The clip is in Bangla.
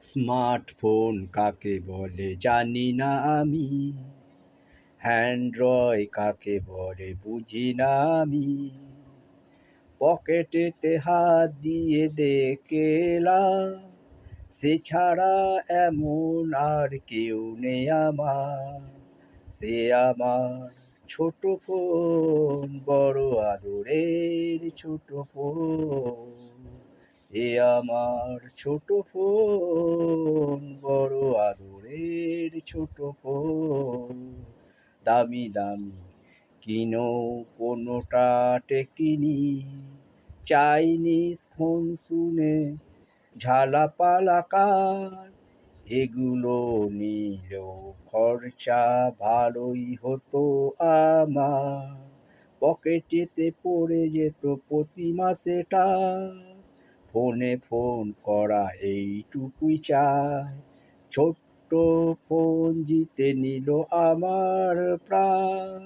স্মার্টফোন কাকে বলে জানি না আমি, অ্যান্ড্রয়েড কাকে বলে বুঝি না আমি। পকেটেতে হাত দিয়ে দেখলাম, সে ছাড়া এমন আর কেউ নেই আমার। সে আমার ছোট ফোন, বড় আদরের ছোট ফোন। এ আমার ছোট ফোন, বড় আদরের ছোট ফোন। দামি দামি কিনো কোনোটা টেকিনি, চাইনিজ ফোন শুনে ঝালাপালা কার। এগুলো নিলেও খরচা ভালোই হতো আমার, পকেটেতে পড়ে যেত প্রতি মাসে টাকা। ফোনে ফোন করা এইটুকুই চাই, ছোট্ট ফোন জিতে নিল আমার প্রাণ।